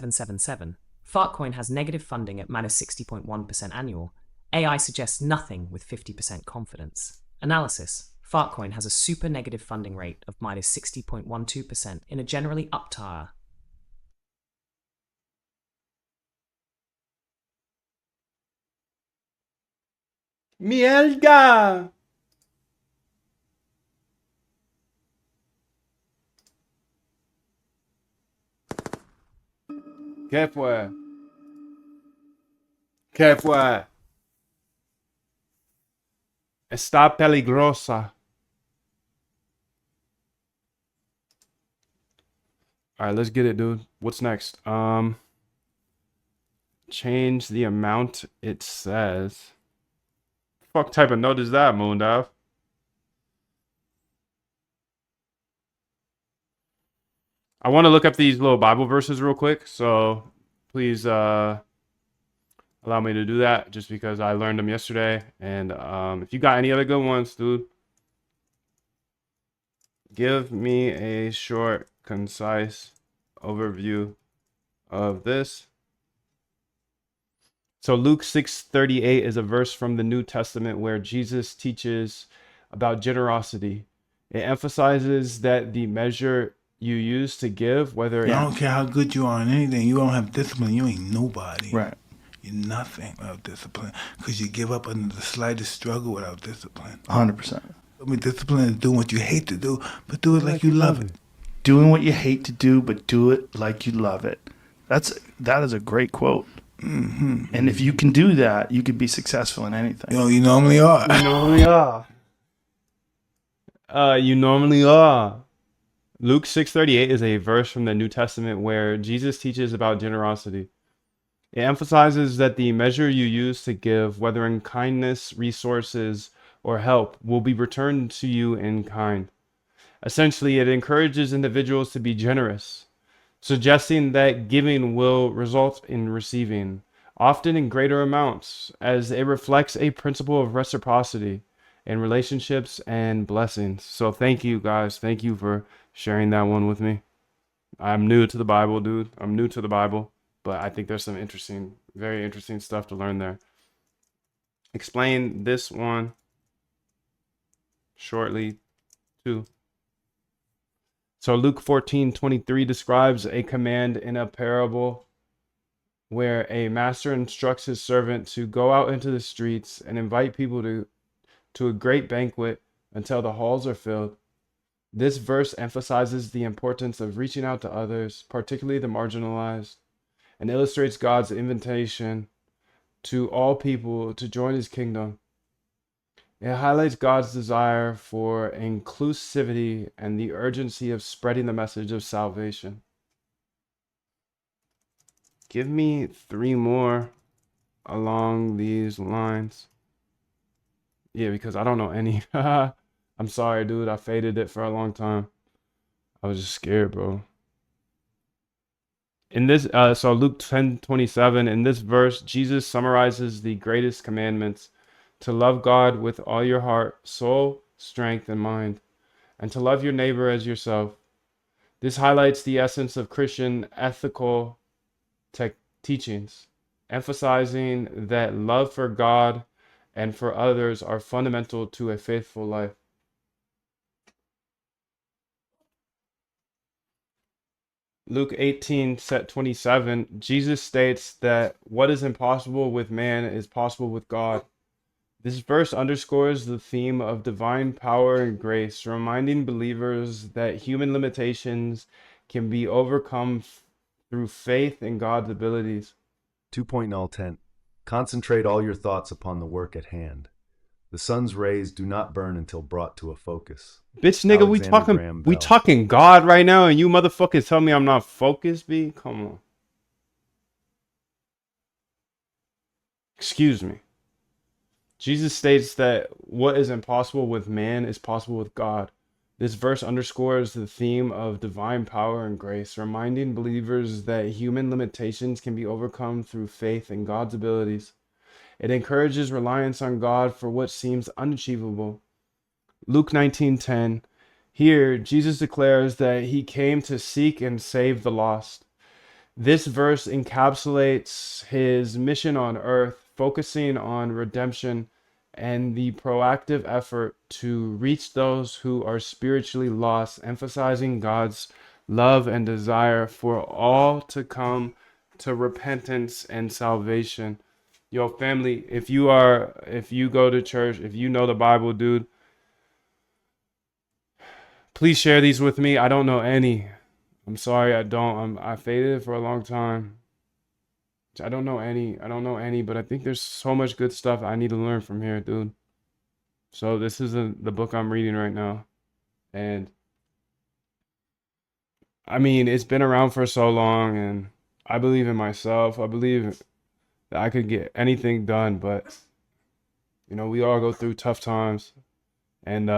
777, Fartcoin has negative funding at minus 60.1% annual. AI suggests nothing with 50% confidence. Analysis. Fartcoin has a super negative funding rate of minus 60.12% in a generally up tire. ¡Mierda! ¿Qué fue? ¿Qué fue? Está peligrosa. All right, let's get it, dude. What's next? Change the amount it says. Fuck type of note is that, Moondive? I want to look up these little Bible verses real quick, so please allow me to do that just because I learned them yesterday. And if you got any other good ones, dude, give me a short, concise overview of this. So Luke 6:38 is a verse from the New Testament where Jesus teaches about generosity. It emphasizes that the measure you use to give, whether I don't care how good you are in anything, you don't have discipline, you ain't nobody. Right. You're nothing without discipline because you give up under the slightest struggle without discipline. 100%. I mean, discipline is doing what you hate to do, but do it like you love it. Doing what you hate to do, but do it like you love it. That is a great quote. Mm-hmm. And if you can do that, you can be successful in anything. You normally are. You normally are. You normally are. Luke 6:38 is a verse from the New Testament where Jesus teaches about generosity. It emphasizes that the measure you use to give, whether in kindness, resources, or help, will be returned to you in kind. Essentially, it encourages individuals to be generous, suggesting that giving will result in receiving, often in greater amounts, as it reflects a principle of reciprocity in relationships and blessings. So thank you, guys. Thank you for sharing that one with me. I'm new to the Bible, dude. I'm new to the Bible, but I think there's some interesting, very interesting stuff to learn there. Explain this one shortly, too. So Luke 14:23 describes a command in a parable where a master instructs his servant to go out into the streets and invite people to a great banquet until the halls are filled. This verse emphasizes the importance of reaching out to others, particularly the marginalized, and illustrates God's invitation to all people to join his kingdom. It highlights God's desire for inclusivity and the urgency of spreading the message of salvation. Give me 3 more along these lines. Yeah, because I don't know any. I'm sorry, dude. I faded it for a long time. I was just scared, bro. In this, so Luke 10:27, in this verse, Jesus summarizes the greatest commandments: to love God with all your heart, soul, strength, and mind, and to love your neighbor as yourself. This highlights the essence of Christian ethical teachings, emphasizing that love for God and for others are fundamental to a faithful life. Luke 18:27, Jesus states that what is impossible with man is possible with God. This verse underscores the theme of divine power and grace, reminding believers that human limitations can be overcome through faith in God's abilities. 2.010. Concentrate all your thoughts upon the work at hand. The sun's rays do not burn until brought to a focus. Bitch, nigga, we talking God right now, and you motherfuckers tell me I'm not focused, B? Come on. Excuse me. Jesus states that what is impossible with man is possible with God. This verse underscores the theme of divine power and grace, reminding believers that human limitations can be overcome through faith in God's abilities. It encourages reliance on God for what seems unachievable. Luke 19:10. Here, Jesus declares that he came to seek and save the lost. This verse encapsulates his mission on earth, focusing on redemption and the proactive effort to reach those who are spiritually lost, emphasizing God's love and desire for all to come to repentance and salvation. Yo, family, if you go to church, if you know the Bible, dude, please share these with me. I don't know any. I'm sorry, I don't. I faded it for a long time. I don't know any. I don't know any, but I think there's so much good stuff I need to learn from here, dude. So this is the book I'm reading right now. And I mean, it's been around for so long, and I believe in myself. I believe that I could get anything done, but we all go through tough times and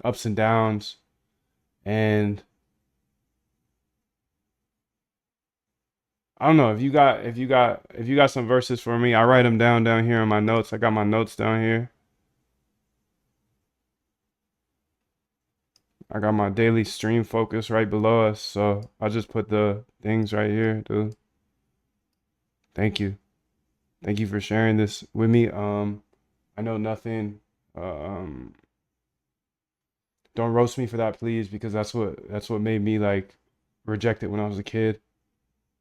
ups and downs. And I don't know if you got some verses for me. I write them down here in my notes. I got my notes down here. I got my daily stream focus right below us, so I'll just put the things right here, dude. Thank you. Thank you for sharing this with me. I know nothing. Don't roast me for that, please, because that's what made me like reject it when I was a kid.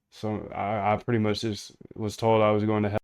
So I pretty much just was told I was going to hell.